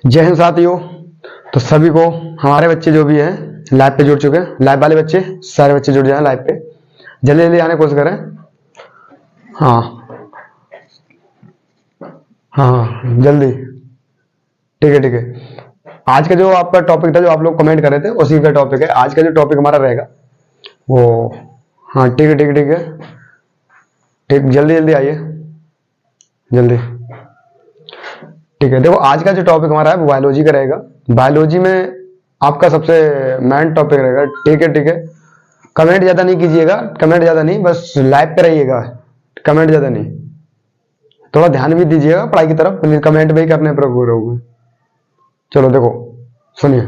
जय हिंद साथियों। तो सभी को, हमारे बच्चे जो भी हैं लाइव पे जुड़ चुके हैं, लाइव वाले बच्चे सारे बच्चे जुड़ जाएं लाइव पे, जल्दी जल्दी आने की कोशिश करें। हाँ हाँ जल्दी, ठीक है ठीक है। आज का जो आपका टॉपिक था, जो आप लोग कमेंट कर रहे थे, उसी का टॉपिक है आज का। जो टॉपिक हमारा रहेगा वो, हाँ ठीक है ठीक है ठीक है ठीक, जल्दी जल्दी आइए जल्दी। ठीक है, देखो आज का जो टॉपिक हमारा है वो बायोलॉजी का रहेगा। बायोलॉजी में आपका सबसे मेन टॉपिक रहेगा। ठीक है ठीक है, कमेंट ज्यादा नहीं कीजिएगा, कमेंट ज्यादा नहीं, बस लाइव पे रहिएगा, कमेंट ज्यादा नहीं। थोड़ा ध्यान भी दीजिएगा पढ़ाई की तरफ, कमेंट भी करने पर रहोगे। चलो देखो सुनिए,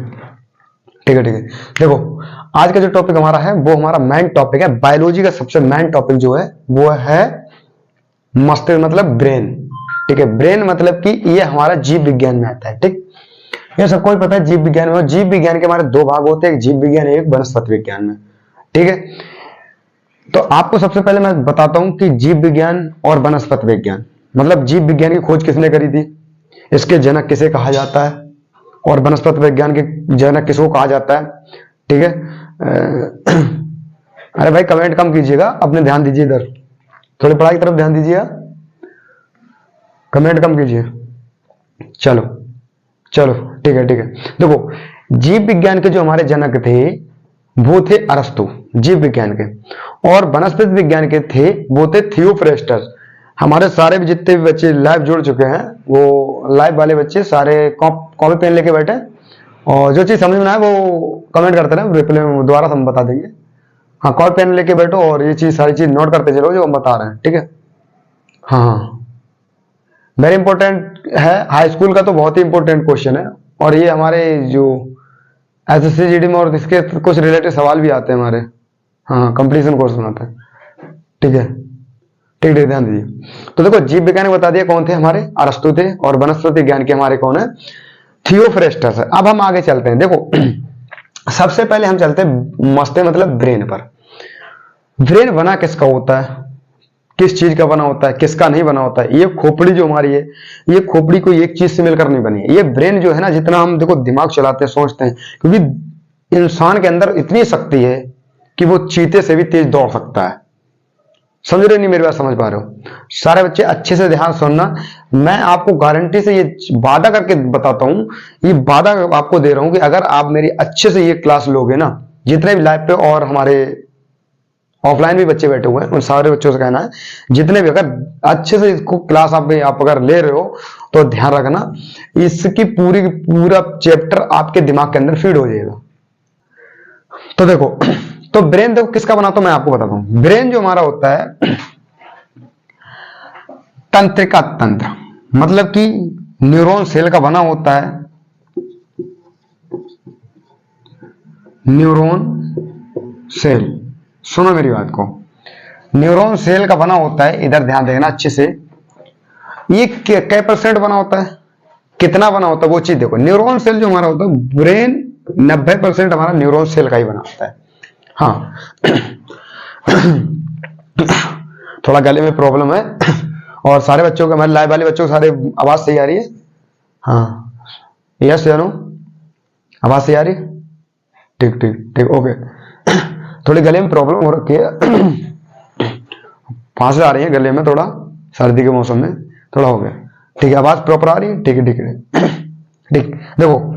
ठीक है ठीक है। देखो आज का जो टॉपिक हमारा है वो हमारा मेन टॉपिक है। बायोलॉजी का सबसे मेन टॉपिक जो है वो है मस्तिष्क, मतलब ब्रेन। ठीक है, ब्रेन मतलब कि ये हमारा जीव विज्ञान में आता है। ठीक, ये सबको ही पता है जीव विज्ञान में। जीव विज्ञान के हमारे दो भाग होते हैं, एक जीव विज्ञान, एक वनस्पति विज्ञान में। ठीक है, तो आपको सबसे पहले मैं बताता हूं कि जीव विज्ञान और वनस्पति विज्ञान, मतलब जीव विज्ञान की खोज किसने करी थी, इसके जनक किसे कहा जाता है, और वनस्पति विज्ञान के जनक किसको कहा जाता है। ठीक है, अरे भाई कमेंट कम कीजिएगा, अपने ध्यान दीजिए इधर, थोड़ी पढ़ाई की तरफ ध्यान दीजिए, कमेंट कम कीजिए। चलो चलो ठीक है ठीक है। देखो जीव विज्ञान के जो हमारे जनक थे वो थे अरस्तु, जीव विज्ञान के, और वनस्पति विज्ञान के थे वो थे थियोफ्रेस्टस। हमारे सारे भी जितने भी बच्चे लाइव जुड़ चुके हैं, वो लाइव वाले बच्चे सारे कॉपी पेन लेके बैठे, और जो चीज समझ में आए वो कमेंट करते रहे, रिप्लाई में दोबारा हम बता देंगे। हाँ कॉपी पेन लेके बैठो और ये चीज सारी चीज नोट करते चलो जो हम बता रहे हैं। ठीक है, हाँ हाँ वेरी इंपॉर्टेंट है। हाई स्कूल का तो बहुत ही इंपॉर्टेंट क्वेश्चन है, और ये हमारे जो एसएससी जीडी में और इसके कुछ रिलेटेड सवाल भी आते हैं हमारे, हाँ कंप्लीशन कोर्स बनाते हैं। ठीक है ठीक है, ध्यान दीजिए। तो देखो जीव विज्ञान बता दिया कौन थे, हमारे अरस्तु थे, और वनस्पति ज्ञान के हमारे कौन है, थियोफ्रेस्टस है। अब हम आगे चलते हैं। देखो सबसे पहले हम चलते हैं मस्तिष्क मतलब ब्रेन पर। ब्रेन बना किसका होता है, किस चीज का बना होता है, किसका नहीं बना होता है। ये खोपड़ी जो हमारी है, ये खोपड़ी कोई एक चीज से मिलकर नहीं बनी है। ये ब्रेन जो है ना, जितना हम देखो दिमाग चलाते हैं, सोचते हैं, क्योंकि इंसान के अंदर इतनी शक्ति है कि वो चीते से भी तेज दौड़ सकता है। समझ रहे नहीं मेरी बात, समझ पा रहे हो सारे बच्चे, अच्छे से ध्यान सुनना। मैं आपको गारंटी से ये वादा करके बताता हूं, ये वादा आपको दे रहा हूं कि अगर आप मेरी अच्छे से ये क्लास लोगे ना, जितने भी लाइव पे और हमारे ऑफलाइन भी बच्चे बैठे हुए हैं, उन सारे बच्चों से कहना है, जितने भी अगर अच्छे से इसको क्लास आप अगर ले रहे हो तो ध्यान रखना, इसकी पूरा चैप्टर आपके दिमाग के अंदर फीड हो जाएगा। तो देखो, तो ब्रेन देखो किसका बना, तो मैं आपको बताता हूं। ब्रेन जो हमारा होता है तंत्रिका तंत्र, मतलब कि न्यूरॉन सेल का बना होता है। न्यूरॉन सेल, सुनो मेरी बात को, न्यूरॉन सेल का बना होता है, इधर ध्यान देना अच्छे से। ये क्या परसेंट बना होता है, कितना बना होता है, वो चीज देखो। न्यूरॉन सेल जो हमारा होता है, ब्रेन 90% हमारा न्यूरॉन सेल का ही बना होता है। हाँ थोड़ा गले में प्रॉब्लम है, और सारे बच्चों को, हमारे लाइव वाले बच्चों को सारे आवाज सही आ रही है। हाँ यस जानू, आवाज सही आ रही है, ठीक ठीक ठीक ओके। थोड़ी गले में प्रॉब्लम हो रखी है, फांसी आ रही है गले में, थोड़ा सर्दी के मौसम में थोड़ा हो गया। ठीक है, आवाज प्रॉपर आ रही है, ठीक है ठीक है ठीक। देखो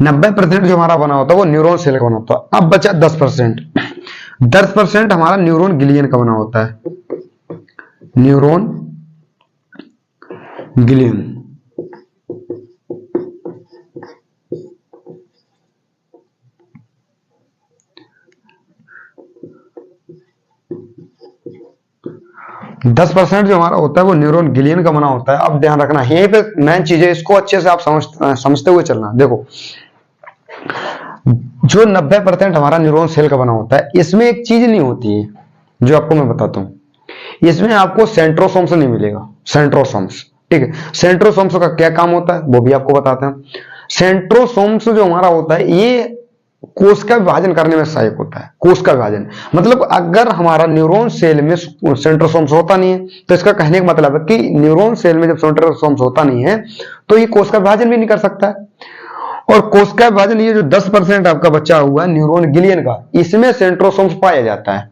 90% जो हमारा बना होता है वो न्यूरॉन सेल का बना होता है। अब बचा 10%। 10% हमारा न्यूरॉन गिलियन का बना होता है। न्यूरॉन गिलियन, दस % जो हमारा होता है वो न्यूरॉन गिलियन का बना होता है। अब ध्यान रखना, यहीं पे मेन चीज है, इसको अच्छे से आप समझते हुए चलना। देखो जो 90% हमारा न्यूरॉन सेल का बना होता है, इसमें एक चीज नहीं होती है जो आपको मैं बताता हूं, इसमें आपको सेंट्रोसोम्स नहीं मिलेगा। सेंट्रोसोम्स, ठीक है, सेंट्रोसोम्स का क्या काम होता है वो भी आपको बताते हैं। सेंट्रोसोम्स जो हमारा होता है, ये कोशिका विभाजन करने में सहायक होता है। कोशिका विभाजन मतलब अगर हमारा न्यूरॉन सेल में सेंट्रोसोम्स होता नहीं है, तो इसका कहने का मतलब है कि न्यूरॉन सेल में जब सेंट्रोसोम्स होता नहीं है तो ये कोशिका विभाजन भी नहीं कर सकता है। और कोशिका विभाजन ये जो 10% आपका बचा हुआ है न्यूरॉन गिलियन का, इसमें सेंट्रोसोम्स पाया जाता है,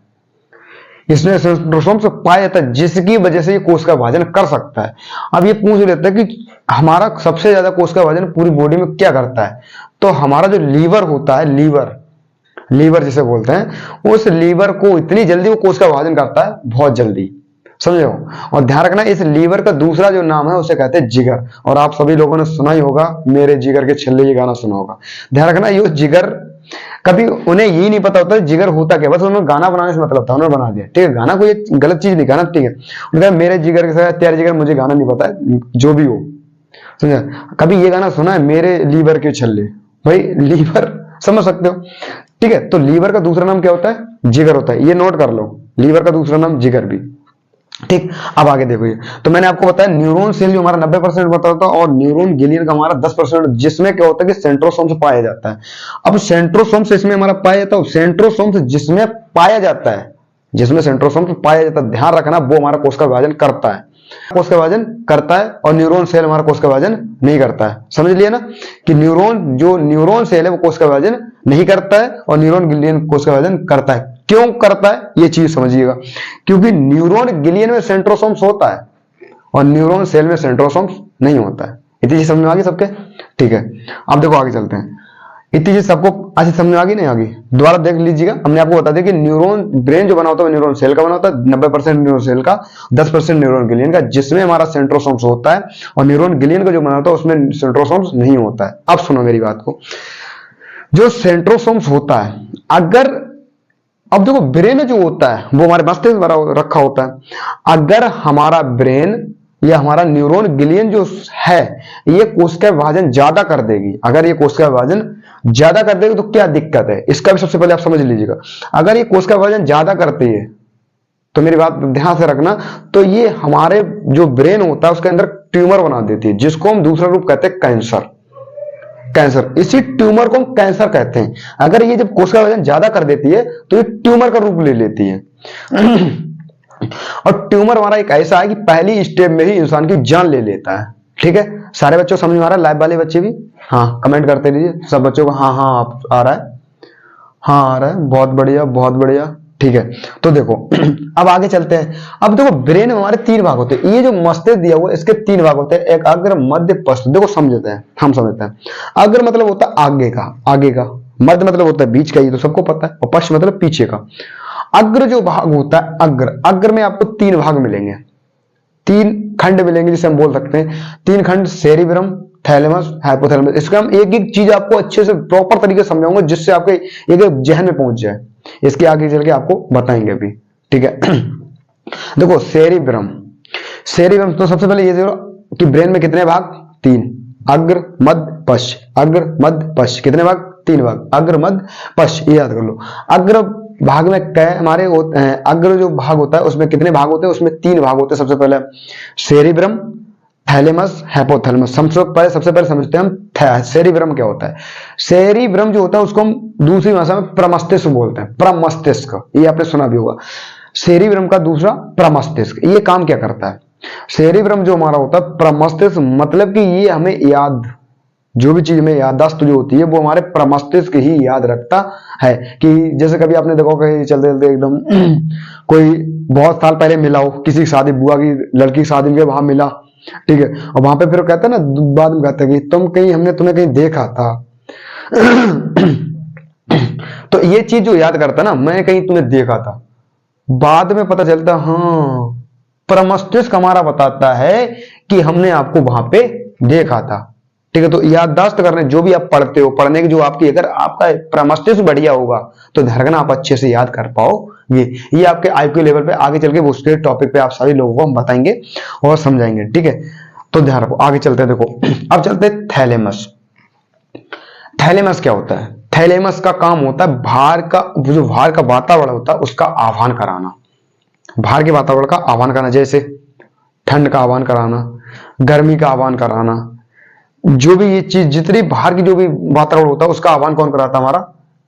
इसमें सेंट्रोसोम्स पाया जाता है, जिसकी वजह से ये कोशिका विभाजन कर सकता है। अब ये पूछ लेते हैं कि हमारा सबसे ज्यादा कोशिका विभाजन पूरी बॉडी में क्या करता है, तो हमारा जो लीवर होता है, लीवर जिसे बोलते हैं, उस लीवर को इतनी जल्दी वो कोशिका विभाजन करता है, बहुत जल्दी, समझो। और ध्यान रखना इस लीवर का दूसरा जो नाम है उसे कहते हैं जिगर। और आप सभी लोगों ने सुना ही होगा, मेरे जिगर के छल्ले, ये गाना सुना होगा। ध्यान रखना ये जिगर, कभी उन्हें यही नहीं पता होता जिगर होता क्या, बस उन्होंने गाना बनाने से मतलब था, उन्होंने बना दिया, ठीक है। गाना कोई गलत चीज नहीं, गाना ठीक है। उन्होंने मेरे जिगर के साथ तेरे जिगर, मुझे गाना नहीं पता है, जो भी हो, समझा। कभी ये गाना सुना है, मेरे लीवर के छल्ले, भाई लीवर समझ सकते हो, ठीक है। तो लीवर का दूसरा नाम क्या होता है, जिगर होता है, ये नोट कर लो, लीवर का दूसरा नाम जिगर भी, ठीक। अब आगे देखो, ये तो मैंने आपको बताया न्यूरॉन सेल जो हमारा 90% बताता है और न्यूरॉन गिलियन का हमारा 10%, जिसमें क्या होता है कि सेंट्रोसोम्स पाया जाता है। अब सेंट्रोसोम्स इसमें हमारा पाया जाता है, सेंट्रोसोम्स जिसमें पाया जाता है, जिसमें सेंट्रोसोम्स पाया जाता है, ध्यान रखना वो हमारा कोशिका विभाजन करता है, कोशिका विभाजन करता है, और न्यूरॉन सेल हमारा कोशिका विभाजन नहीं करता है। समझ लिया ना कि न्यूरॉन सेल है वो कोशिका विभाजन नहीं करता है और न्यूरॉन गिलियन कोशिका विभाजन करता है। क्यों करता है ये चीज समझिएगा, क्योंकि न्यूरॉन गिलियन में सेंट्रोसोम्स होता है और न्यूरॉन सेल में सेंट्रोसोम्स नहीं होता है। इतनी चीज समझ में आ गई सबके, ठीक है। अब देखो आगे चलते हैं, इतनी चीज सबको अच्छी समझ में आ गई नहीं आ गई, दोबारा देख लीजिएगा। हमने आपको बता दिया कि न्यूरॉन ब्रेन जो बना होता है न्यूरॉन सेल का बना होता है, 90% न्यूरॉन सेल का, 10% न्यूरॉन गिलियन का, जिसमें हमारा सेंट्रोसोम्स होता है, और न्यूरॉन गिलियन का जो बना होता है उसमें सेंट्रोसोम्स नहीं होता है। अब सुनो मेरी बात को, जो सेंट्रोसोम्स होता है, अगर अब देखो ब्रेन जो होता है वो हमारे मस्तिष्क में रखा होता है, अगर हमारा ब्रेन या हमारा न्यूरॉन गिलियन जो है ये कोशिका विभाजन ज्यादा कर देगी, अगर ये कोशिका विभाजन ज्यादा कर देगी तो क्या दिक्कत है, इसका भी सबसे पहले आप समझ लीजिएगा। अगर ये कोशिका विभाजन ज्यादा करती है तो मेरी बात ध्यान से रखना, तो ये हमारे जो ब्रेन होता है उसके अंदर ट्यूमर बना देती है, जिसको हम दूसरा रूप कहते हैं कैंसर। इसी ट्यूमर को हम कैंसर कहते हैं। अगर ये जब कोशिका विभाजन ज्यादा कर देती है तो ये ट्यूमर का रूप ले लेती है। और ट्यूमर हमारा एक ऐसा है कि पहली स्टेप में ही इंसान की जान ले लेता है, ठीक है। सारे बच्चों समझ में आ रहा है, लाइव वाले बच्चे भी हाँ कमेंट करते रहिए, सब बच्चों को हाँ हाँ आ रहा है, हाँ आ रहा है, बहुत बढ़िया बहुत बढ़िया, ठीक है। तो देखो अब आगे चलते हैं। अब देखो ब्रेन में हमारे 3 भाग होते हैं, ये जो मस्तिष्क दिया हुआ है इसके 3 भाग होते हैं, एक अग्र मध्य पश्च। देखो समझते हैं, हम समझते हैं, अग्र मतलब होता है आगे का, मध्य मतलब होता है बीच का, ये तो सबको पता है, और पश्च मतलब पीछे का। अग्र जो भाग होता है, अग्र में आपको 3 भाग मिलेंगे, 3 खंड मिलेंगे, जिसे हम बोल सकते हैं 3 खंड, सेरिब्रम, थैलेमस, हाइपोथैलेमस। इसका हम एक एक चीज आपको अच्छे से प्रॉपर तरीके से समझाऊंगा, जिससे आपके एक जहन में पहुंच जाए। इसके आगे चल के आपको बताएंगे अभी, ठीक है। देखो सेरिब्रम तो सबसे पहले ये देखो कि ब्रेन में कितने भाग, 3, अग्र मध्य पश्च, अग्र मध्य पश्च, कितने भाग, 3 भाग, अग्र मध्य पश्च, ये याद कर लो। अग्र भाग में हमारे होते हैं, अग्र जो भाग होता है उसमें कितने भाग होते हैं, उसमें 3 भाग होते हैं। सबसे पहले सेरिब्रम, थैलेमस, हाइपोथैलेमस। सबसे पहले समझते हैं हम सेरिब्रम क्या होता है। सेरिब्रम जो होता है उसको हम दूसरी भाषा में प्रमस्तिष्क बोलते हैं, प्रमस्तिष्क, ये आपने सुना भी होगा। सेरिब्रम का दूसरा प्रमस्तिष्क, ये काम क्या करता है, सेरिब्रम जो हमारा होता है प्रमस्तिष्क, मतलब कि ये हमें याद, जो भी चीज में याददाश्त जो होती है वो हमारे प्रमस्तिष्क ही याद रखता है। कि जैसे कभी आपने देखो कहीं चलते चलते एकदम कोई बहुत साल पहले मिला हो, किसी की शादी, बुआ की लड़की की शादी में वहां मिला, ठीक है, और वहां पे फिर कहते हैं ना, बाद में कहते हैं कि हमने तुम्हें कहीं देखा था। तो ये चीज जो याद करता है ना, मैं कहीं तुम्हें देखा था, बाद में पता चलता हाँ प्रमस्तिष्क हमारा बताता है कि हमने आपको वहां पे देखा था, ठीक है। तो याददाश्त करने, जो भी आप पढ़ते हो, पढ़ने की जो आपकी, अगर आपका प्रमस्तिष्क बढ़िया होगा तो ध्यान रखना आप अच्छे से याद कर पाओगे। ये आपके आईक्यू लेवल पे आगे चल के उसके टॉपिक पे आप सभी लोगों को हम बताएंगे और समझाएंगे, ठीक है। तो ध्यान रखो, आगे चलते हैं। देखो अब चलते हैं थैलेमस। थैलेमस क्या होता है, थैलेमस का काम होता है भार का वातावरण होता है उसका आह्वान कराना, भार के वातावरण का आह्वान कराना, जैसे ठंड का आह्वान कराना, गर्मी का आह्वान कराना, जो भी ये चीज जितनी बाहर की जो भी वातावरण होता है उसका आह्वान कौन कराता है, हमारा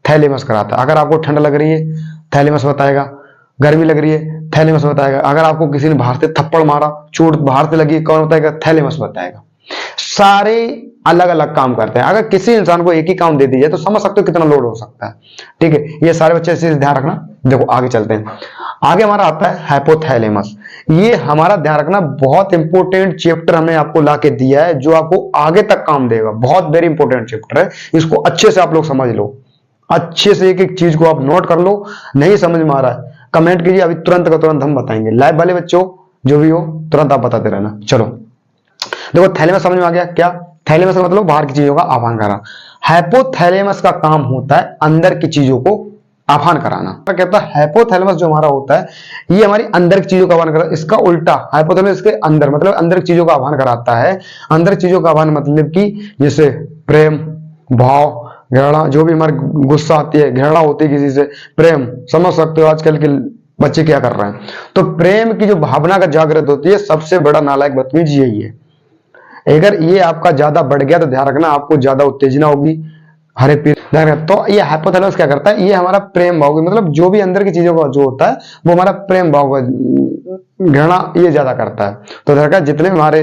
थैलेमस कराता है। अगर आपको ठंड लग रही है थैलेमस बताएगा, गर्मी लग रही है थैलेमस बताएगा, अगर आपको किसी ने बाहर से थप्पड़ मारा, चोट बाहर से लगी, कौन बताएगा? थैलेमस बताएगा। सारे अलग अलग काम करते हैं। अगर किसी इंसान को एक ही काम दे दीजिए तो समझ सकते हो कितना लोड हो सकता है। ठीक है, ये सारे बच्चे इसे ध्यान रखना। देखो आगे चलते हैं। आगे हमारा आता है हाइपोथैलेमस। ये हमारा ध्यान रखना, बहुत इंपॉर्टेंट चैप्टर हमने आपको ला के दिया है जो आपको आगे तक काम देगा। बहुत वेरी इंपॉर्टेंट चैप्टर है, इसको अच्छे से आप लोग समझ लो, अच्छे से एक एक चीज को आप नोट कर लो। नहीं समझ में आ रहा है कमेंट कीजिए, अभी तुरंत का तुरंत हम बताएंगे। लाइव वाले बच्चों जो भी हो तुरंत आप बताते रहना। चलो देखो, थैलेमस समझ में आ गया क्या? थैलेमस का मतलब बाहर की चीजों का आह्वान कराना। हाइपोथैलेमस का काम होता है अंदर की चीजों को आह्वान कराना। कहता है हाइपोथैलेमस जो हमारा होता है ये हमारी अंदर की चीजों का आह्वान कराता है। इसका उल्टा हाइपोथैलेमस इसके अंदर मतलब अंदर की चीजों का आह्वान कराता है। अंदर की चीजों का आह्वान मतलब कि जैसे प्रेम, भाव, घृणा, जो भी हमारे गुस्सा आती है, घृणा होती है किसी से, प्रेम, समझ सकते हो आजकल के बच्चे क्या कर रहे हैं। तो प्रेम की जो भावना का जागृत होती है, सबसे बड़ा नालायक बदतमीज यही है। अगर ये आपका ज्यादा बढ़ गया तो ध्यान रखना आपको ज्यादा उत्तेजना होगी, हरे पीर। तो ये हाइपोथैलेमस क्या करता है? ये हमारा प्रेम भाव, मतलब जो भी अंदर की चीजों का जो होता है वो हमारा प्रेम भाव, घृणा, ये ज्यादा करता है। तो देखा, जितने हमारे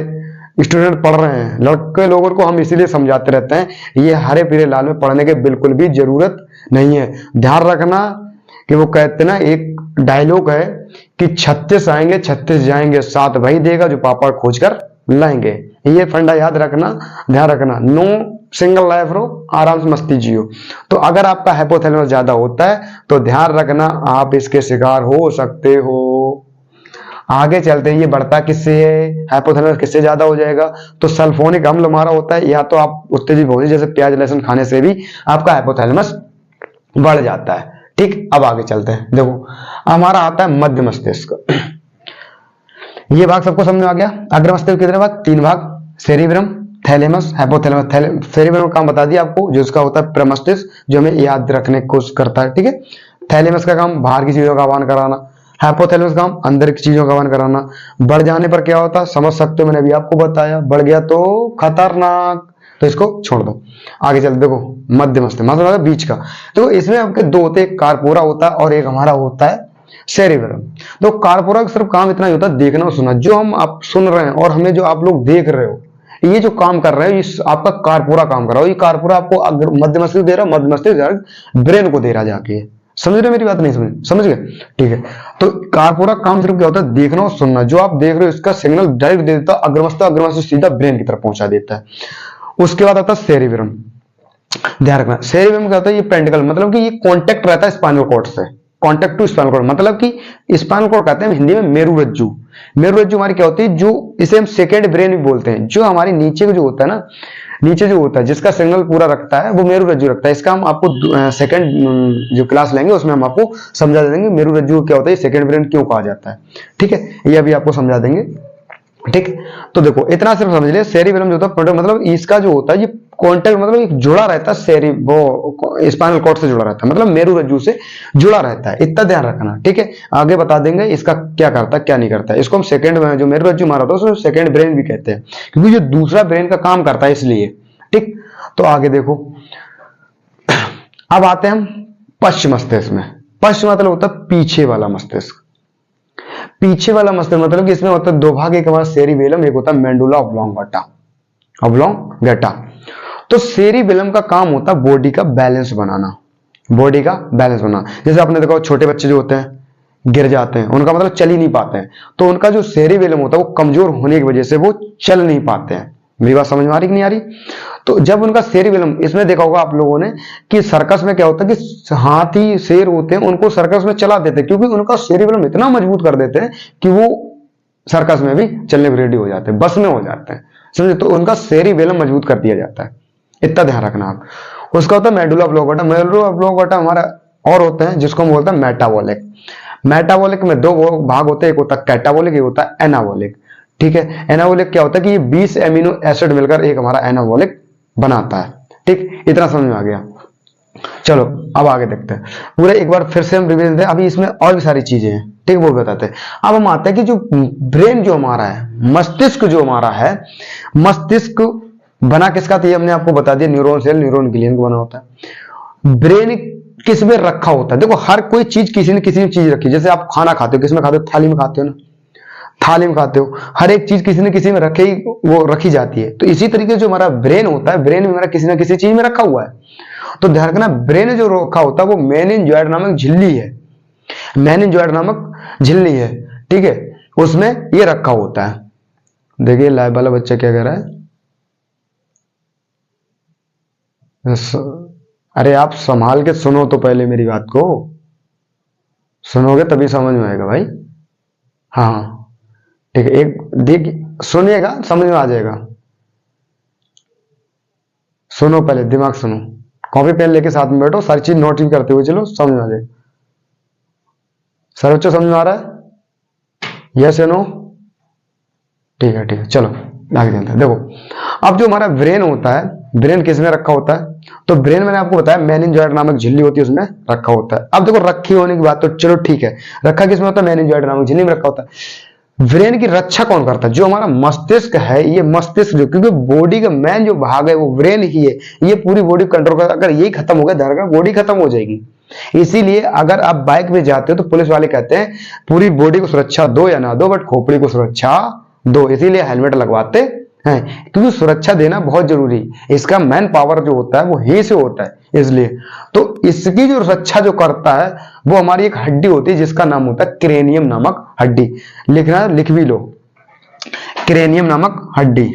स्टूडेंट पढ़ रहे हैं, लड़के लोगों को हम इसीलिए समझाते रहते हैं, ये हरे पीरे लाल में पढ़ने की बिल्कुल भी जरूरत नहीं है। ध्यान रखना कि वो कहते ना, एक डायलॉग है कि 36 आएंगे 36 जाएंगे, 7 वही देगा जो पापड़ खोज कर लाएंगे। ये फंडा याद रखना, ध्यान रखना। नो सिंगल लाइफ रो, आराम से मस्ती जियो। तो अगर आपका हाइपोथैलेमस ज्यादा होता है तो ध्यान रखना आप इसके शिकार हो सकते हो। आगे चलते हैं, ये बढ़ता किससे है? हाइपोथैलेमस किससे ज्यादा हो जाएगा? तो सल्फोनिक अम्ल हमारा होता है, या तो आप उत्तेजित भोजन जैसे प्याज लहसुन खाने से भी आपका हाइपोथैलेमस बढ़ जाता है। ठीक, अब आगे चलते हैं। देखो हमारा आता है मध्य मस्तिष्क। ये भाग सबको समझ में आ गया? अग्र मस्तिष्क कितने भाग? 3 भाग, सेरिब्रम, थैलेमस, हाइपोथैलेमस। सेरिब्रम काम बता दिया आपको, जो इसका होता है प्रमस्तिष्क, जो हमें याद रखने की कोशिश करता है। ठीक है, थैलेमस का काम बाहर की चीजों का आह्वान कराना, हाइपोथैलेमस का काम अंदर की चीजों का आह्वान कराना। बढ़ जाने पर क्या होता है समझ सकते हो, मैंने अभी आपको बताया। बढ़ गया तो खतरनाक, तो इसको छोड़ दो। आगे चलते, देखो मध्य मस्तिष्क मतलब बीच का। तो इसमें आपके 2 होते हैं, कार्पोरा होता है और एक हमारा होता है सेरिब्रम। तो कार्पोरा का सिर्फ काम इतना ही होता है देखना और सुनना। जो हम आप सुन रहे हैं और हमें जो आप लोग देख रहे हो, ये जो काम कर रहे हो, इस आपका कार्पोरा काम कर रहा हो। ये कार्पोरा आपको अगर मध्य मस्तिष्क दे रहा है, मध्य मस्तिष्क ब्रेन को दे रहा जाके। समझ रहे मेरी बात? नहीं समझ गए? ठीक है, तो कार्पोरा काम सिर्फ क्या होता है? देखना और सुनना। जो आप देख रहे हो इसका सिग्नल डायरेक्ट दे देता है अग्रमस्तिष्क सीधा ब्रेन की तरफ पहुंचा देता है। उसके बाद आता है सेरिब्रम। ध्यान रखना, सेरिब्रम क्या होता है? ये पेंटिकल मतलब कि ये कॉन्टेक्ट रहता है स्पाइनल कॉर्ड से, कॉन्टेक्ट टू स्पाइनल कॉर्ड, मतलब कि स्पाइनल कॉर्ड कहते हैं हिंदी में मेरुरज्जु। मेरुरज्जु हमारी क्या होती है? जो इसे हम सेकेंड ब्रेन भी बोलते हैं। जो हमारे नीचे जो होता है ना, नीचे जो होता है जिसका सिग्नल पूरा रखता है वो मेरुरज्जु रखता है। इसका हम आपको सेकंड जो क्लास लेंगे उसमें हम आपको समझा देंगे मेरुरज्जु क्या होता है, सेकंड ब्रेन क्यों कहा जाता है। ठीक है, ये अभी आपको समझा देंगे। ठीक, तो देखो इतना सिर्फ समझ लिया। सेरिब्रम जो होता है मतलब इसका जो होता है ये कॉन्टेक्ट मतलब एक जुड़ा रहता है, वो स्पाइनल कॉर्ड से जुड़ा रहता है, मतलब मेरुरज्जु से जुड़ा रहता है। इतना ध्यान रखना। ठीक है, आगे बता देंगे इसका क्या करता है क्या नहीं करता है। इसको हम सेकंड जो मेरुरज्जु मारा था उसको सेकंड ब्रेन भी कहते हैं, क्योंकि जो दूसरा ब्रेन का काम करता है इसलिए। ठीक, तो आगे देखो, अब आते हैं हम पश्चिम मस्तिष्क में। पश्चिम मतलब होता है पीछे वाला मस्तिष्क। पीछे वाला मस्तिष्क मतलब कि इसमें होता है 2 भाग, एक हमारा सेरिबेलम, एक होता है मेडुला ऑब्लोंगेटा। तो सेरिबेलम का काम होता है बॉडी का बैलेंस बनाना, बॉडी का बैलेंस बनाना। जैसे आपने देखा छोटे बच्चे जो होते हैं गिर जाते हैं, उनका मतलब चल ही नहीं पाते हैं, तो उनका जो सेरिबेलम होता है वो कमजोर होने की वजह से वो चल नहीं पाते हैं। मेरी बात समझ में आ रही कि नहीं आ रही? तो जब उनका सेरिबेलम, इसमें देखा होगा आप लोगों ने कि सर्कस में क्या होता है कि हाथी शेर होते हैं उनको सर्कस में चला देते हैं, क्योंकि उनका सेरिबेलम इतना मजबूत कर देते हैं कि वो सर्कस में भी चलने को रेडी हो जाते हैं, बस में हो जाते हैं। समझे? तो उनका सेरिबेलम मजबूत कर दिया जाता है, इतना ध्यान रखना आप। उसका होता है मेडुला ऑब्लोंगेटा। मेडुला ऑब्लोंगेटा हमारा और होते हैं जिसको हम बोलते हैं मेटाबॉलिक। मेटाबॉलिक में 2 भाग होते हैं, एक होता है कैटाबॉलिक, एक होता है एनाबॉलिक। ठीक है, एनाबॉलिक क्या होता है कि ये 20 एमिनो एसिड मिलकर एक हमारा एनाबॉलिक बनाता है। ठीक, इतना समझ में आ गया। चलो अब आगे देखते हैं, पूरे एक बार फिर से हम रिवीजन दें। अभी इसमें और भी सारी चीजें हैं, ठीक, वो बताते हैं। अब हम आते हैं कि जो ब्रेन जो हमारा है, मस्तिष्क जो हमारा है, मस्तिष्क बना किसका था ये हमने आपको बता दिया, न्यूरॉन सेल, न्यूरॉन ग्लियन को बना होता है। ब्रेन किस में रखा होता है। देखो हर कोई चीज किसी न किसी चीज रखी, जैसे आप खाना खाते हो किस में खाते हो, थाली में खाते हो ना, थाली में खाते हो। हर एक चीज किसी न किसी में रखे ही वो रखी जाती है। तो इसी तरीके जो हमारा ब्रेन होता है, ब्रेन हमारा किसी न किसी चीज में रखा हुआ है। तो ध्यान रखना, ब्रेन जो रखा होता है वो मेनिंजॉइड नामक झिल्ली है, मेनिंजॉइड नामक झिल्ली है, ठीक है, उसमें ये रखा होता है। देखिए लाइव वाला बच्चा क्या कह रहा है, अरे आप संभाल के सुनो तो पहले मेरी बात को, सुनोगे तभी समझ में आएगा भाई। हाँ ठीक है, एक देख सुनिएगा समझ में आ जाएगा। सुनो पहले, दिमाग सुनो, कॉपी पेन लेके साथ में बैठो, सारी चीज नोट करते हुए चलो, समझ में आ जाएगा। सर बच्चों समझ में आ रहा है, यस या नो? ठीक है ठीक है, चलो आगे चलते हैं। देखो अब जो हमारा ब्रेन होता है, ब्रेन किस में रखा होता है, तो ब्रेन मैंने आपको बताया मेनिंजॉइड नामक झिल्ली होती है, उसमें रखा होता है। अब देखो रखी होने की बात तो चलो ठीक है, रखा किस में होता है, मेनिंजॉइड नामक झिल्ली में रखा होता है। ब्रेन की रक्षा कौन करता है, जो हमारा मस्तिष्क है, ये मस्तिष्क जो, क्योंकि बॉडी का मेन जो भाग है वो ब्रेन ही है, ये पूरी बॉडी कंट्रोल करता है। अगर यही खत्म हो गया धड़कन, बॉडी खत्म हो जाएगी। इसीलिए अगर आप बाइक में जाते हो तो पुलिस वाले कहते हैं पूरी बॉडी को सुरक्षा दो या ना दो, बट खोपड़ी को सुरक्षा दो, इसीलिए हेलमेट लगवाते हैं, क्योंकि सुरक्षा देना बहुत जरूरी है। इसका मैन पावर जो होता है वो ही से होता है, इसलिए तो इसकी जो रक्षा जो करता है वो हमारी एक हड्डी होती है जिसका नाम होता है क्रेनियम नामक हड्डी। लिखना, लिख भी लो, क्रेनियम नामक हड्डी।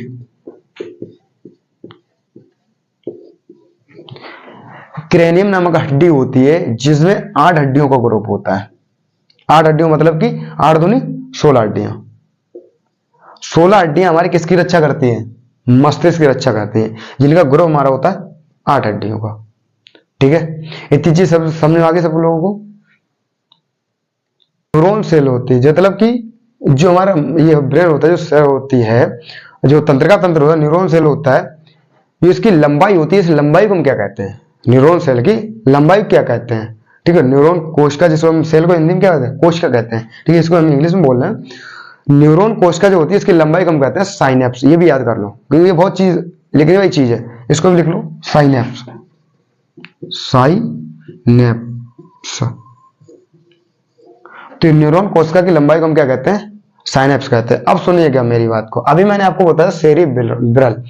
क्रेनियम नामक हड्डी होती है जिसमें 8 हड्डियों का ग्रुप होता है। 8 हड्डियों मतलब कि 8 दूनी 16 हड्डियां। 16 हड्डियां हमारी किसकी रक्षा करती हैं, मस्तिष्क की रक्षा करती हैं, जिनका ग्रुप हमारा होता है 8 हड्डियों का। ठीक है, इतनी चीज सब समझ में आ गई सब लोगों को। न्यूरॉन सेल होती है, मतलब कि जो हमारा ये ब्रेन होता है, जो सेल होती है, जो तंत्रिका तंत्र होता है, न्यूरॉन सेल होता है, जो इसकी लंबाई होती है, इस लंबाई को हम क्या कहते हैं, न्यूरॉन सेल की लंबाई क्या कहते हैं। ठीक है, न्यूरॉन कोशिका, जिसको हम सेल को हिंदी में क्या कहते हैं, कोशिका कहते हैं। ठीक है, इसको हम इंग्लिश में बोल रहे हैं। न्यूरॉन कोशिका जो होती है इसकी लंबाई को हम कहते हैं साइनेप्स। ये भी याद कर लो क्योंकि ये बहुत चीज लिखने वाली चीज है, इसको भी लिख लो, साइनेप्स, साइनेप्स। तो न्यूरॉन कोशिका की लंबाई को हम क्या कहते हैं, साइनेप्स कहते हैं। अब सुनिएगा मेरी बात को, अभी मैंने आपको बताया सेरिब्रल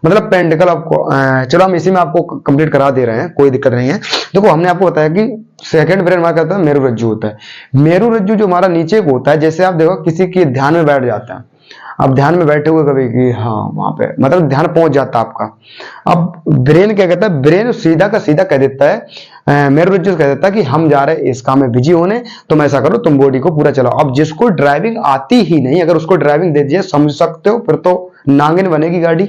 मतलब पेंटिकल, आपको चलो हम इसी में आपको कंप्लीट करा दे रहे हैं, कोई दिक्कत नहीं है। देखो हमने आपको बताया कि सेकंड ब्रेन हमारा कहता है मेरुरज्जु होता है। मेरुरज्जु जो हमारा नीचे को होता है, जैसे आप देखो किसी के ध्यान में बैठ जाता है, अब ध्यान में बैठे हुए कभी कि हाँ वहां पे मतलब ध्यान पहुंच जाता है आपका। अब ब्रेन क्या कहता है, ब्रेन सीधा का सीधा कह देता है, मेरुरज्जु कह देता है कि हम जा रहे हैं इस काम में बिजी होने, तुम ऐसा करो, तुम बॉडी को पूरा चलाओ। अब जिसको ड्राइविंग आती ही नहीं, अगर उसको ड्राइविंग दे दीजिए, समझ सकते हो, फिर तो नागिन बनेगी गाड़ी।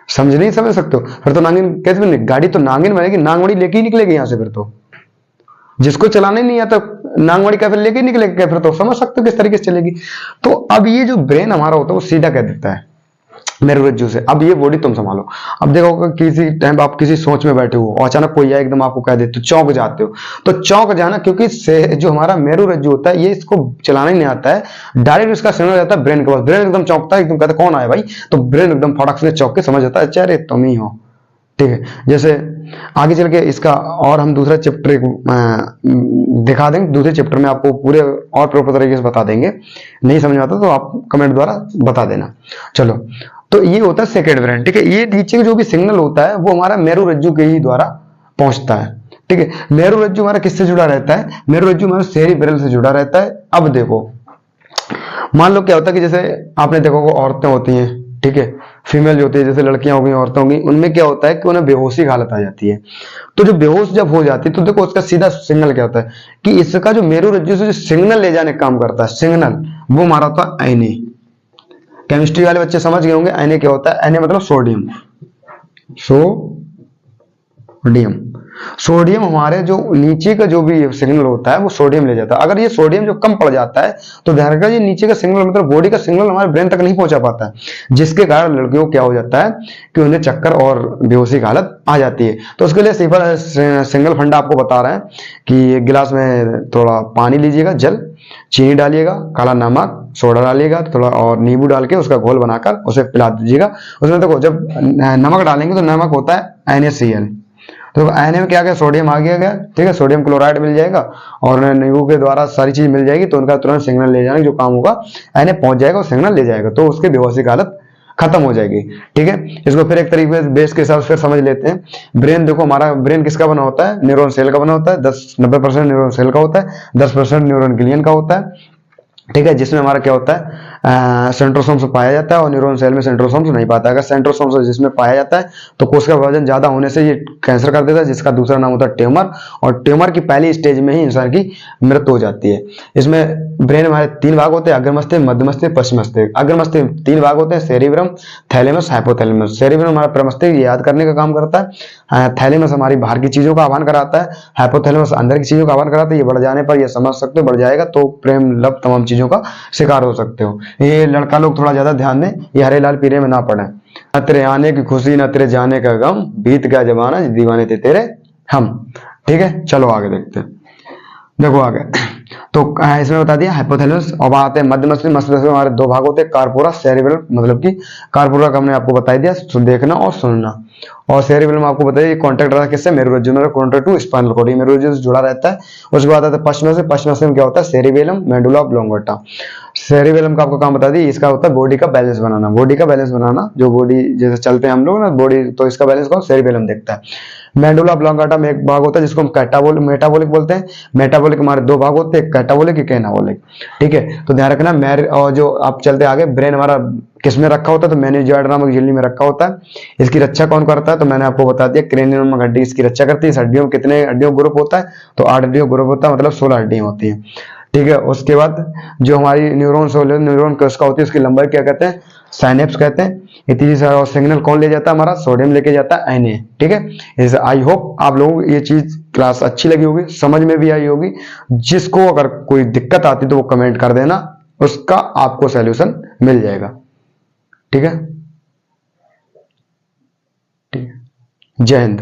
समझ नहीं समझ सकते हो, फिर तो नागिन कैसे बनेगी गाड़ी, तो नागिन बनेगी, नांगमणि लेके ही निकलेगी यहाँ से। फिर तो जिसको चलाने नहीं आता नांगमणि का फिर लेके निकलेगा, फिर तो समझ सकते हो किस तरीके से चलेगी। तो अब ये जो ब्रेन हमारा होता है वो सीधा कह देता है मेरुरज्जु से, अब ये बॉडी तुम संभालो। अब देखो किसी टाइम आप किसी सोच में बैठे हो और अचानक कोई एकदम आपको कह दे तो चौंक जाते हो। तो चौंक जाना क्योंकि जो हमारा मेरुरज्जु होता है ये इसको चलाना ही नहीं आता है, डायरेक्ट इसका सिग्नल जाता है ब्रेन के पास। ब्रेन एकदम चौंकता है, एकदम कहता है कौन आया भाई, तो ब्रेन एकदम फटाक से चौंक के समझ जाता है, अरे तुम ही हो। ठीक है, जैसे आगे चल के इसका और हम दूसरा चैप्टर दिखा देंगे, दूसरे चैप्टर में आपको पूरे और प्रॉपर तरीके से बता देंगे। नहीं समझ में आता तो आप कमेंट द्वारा बता देना। चलो, तो ये होता है सेकंड ब्रेन। ठीक है, ये नीचे जो भी सिग्नल होता है वो हमारा मेरुरज्जु के ही द्वारा पहुंचता है। ठीक है, मेरुरज्जु हमारा किससे जुड़ा रहता है, मेरुरज्जु हमारा सेरिब्रल से जुड़ा रहता है। अब देखो मान लो क्या होता है कि जैसे आपने देखो औरतें होती हैं, ठीक है, फीमेल जो होती है, जैसे लड़कियां हो गई, औरतें होंगी, उनमें क्या होता है कि उन्हें बेहोशी की हालत आ जाती है। तो जो बेहोश जब हो जाती है तो देखो उसका सीधा सिग्नल क्या होता है कि इसका जो मेरुरज्जु से जो सिग्नल ले जाने का काम करता है, सिग्नल वो हमारा होता है आईने। केमिस्ट्री वाले बच्चे समझ गए होंगे आईने क्या होता है, आईने मतलब सोडियम। सोडियम हमारे जो नीचे का जो भी सिग्नल होता है वो सोडियम ले जाता है। अगर ये सोडियम जो कम पड़ जाता है तो ध्यान रखना ये नीचे का सिग्नल मतलब बॉडी का सिग्नल हमारे ब्रेन तक नहीं पहुंचा पाता है, जिसके कारण लड़कियों को क्या हो जाता है कि उन्हें चक्कर और बेहोशी की हालत आ जाती है। तो उसके लिए सिंगल फंडा आपको बता रहे हैं कि एक गिलास में थोड़ा पानी लीजिएगा, जल, चीनी डालिएगा, काला नमक, सोडा डालिएगा, थोड़ा और नींबू डाल के उसका घोल बनाकर उसे पिला दीजिएगा। उसमें देखो जब नमक डालेंगे तो नमक होता है NaCl, तो Na में क्या गया, सोडियम आ गया, ठीक है, सोडियम क्लोराइड मिल जाएगा और नींबू के द्वारा सारी चीज मिल जाएगी, तो उनका तुरंत सिग्नल ले जाने जो काम होगा Na पहुंच जाएगा और सिग्नल ले जाएगा, तो उसके बेहोशी की हालत खत्म हो जाएगी। ठीक है, इसको फिर एक तरीके से बेस के हिसाब से फिर समझ लेते हैं। ब्रेन देखो, हमारा ब्रेन किसका बना होता है, न्यूरॉन सेल का बना होता है, 90% न्यूरॉन सेल का होता है, 10% न्यूरॉन ग्लियन का होता है। ठीक है, जिसमें हमारा क्या होता है, सेंट्रोसोम्स पाया जाता है और न्यूरॉन सेल में सेंट्रोसोम्स नहीं पाता है। अगर सेंट्रोसोम्स जिसमें पाया जाता है तो कोश का वजन ज्यादा होने से ये कैंसर कर देता है, जिसका दूसरा नाम होता है ट्यूमर, और ट्यूमर की पहली स्टेज में ही इंसान की मृत्यु हो जाती है। इसमें ब्रेन हमारे 3 भाग होते हैं, अग्र मस्तिष्क, मध्य मस्तिष्क, पश्चिम मस्तिष्क। अग्र मस्तिष्क 3 भाग होते हैं, सेरिब्रम, थैलेमस, हाइपोथैलेमस। सेरिब्रम हमारा प्रमस्तिष्क याद करने का काम करता है, थैलेमस हमारी बाहर की चीजों का आह्वान कराता है, हाइपोथैलेमस अंदर की चीजों का आह्वान कराता है। ये बढ़ जाने पर ये समझ सकते हो, बढ़ जाएगा तो प्रेम लव तमाम चीजों का शिकार हो सकते हो। ये लड़का लोग थोड़ा ज्यादा ध्यान दें, ये हरे लाल पीले में ना पड़े। न तेरे आने की खुशी न तेरे जाने का गम, बीत गया जमाना दीवाने थे तेरे हम। ठीक है, चलो आगे देखते हैं। देखो आगे तो इसमें बता दिया हाइपोथैलेमस, और आते हैं मध्य मस्तिष्क। मस्तिष्क में हमारे 2 भाग होते हैं, कार्पोरा, सेरिब्रम, मतलब कि कार्पोरा का हमने आपको बता दिया, देखना और सुनना, और सेरिब्रम आपको बताइए कॉन्टेक्ट रहा किससे, मेरुरज्जु में, कॉन्टेक्ट टू स्पाइनल कॉर्ड, मेरुरज्जु से जुड़ा रहता है। उसके बाद आता है पश्चिम से, पश्चिम से क्या होता है, सेरिबेलम, मेडुला ऑब्लोंगेटा। सेरिबेलम का आपको काम बता दी, इसका होता है बॉडी का बैलेंस बनाना, बॉडी का बैलेंस बनाना, जो बॉडी जैसे चलते हैं हम लोग ना बॉडी, तो इसका बैलेंस कौन, सेरिबेलम देखता है। मेडुला ऑब्लोंगेटा में एक भाग होता है जिसको हम कैटाबोलिक मेटाबॉलिक बोलते हैं। मेटाबॉलिक हमारे 2 भाग होते हैं, कैटाबॉलिक, एक एनाबॉलिक। ठीक है, तो ध्यान रखना। और जो आप चलते आगे, ब्रेन हमारा किस में रखा होता है, तो मेनिंजियोइड नामक झिल्ली में रखा होता है। इसकी रक्षा कौन करता है, तो मैंने आपको बता दिया, क्रेनियम नामक हड्डी इसकी रक्षा करती है। इस हड्डियों में कितने हड्डियों ग्रुप होता है, तो 8 हड्डियों ग्रुप होता है, मतलब 16 हड्डियां होती हैं। ठीक है, उसके बाद जो हमारी न्यूरॉन कोशिका होती है उसकी लंबाई क्या कहते हैं, साइनेप्स कहते हैं। इतनी सारा सिग्नल कौन ले जाता है, हमारा सोडियम लेके जाता है Na। ठीक है, आई होप आप लोगों को ये चीज क्लास अच्छी लगी होगी, समझ में भी आई होगी। जिसको अगर कोई दिक्कत आती तो वो कमेंट कर देना, उसका आपको सॉल्यूशन मिल जाएगा। ठीक है, ठीक है, जय हिंद।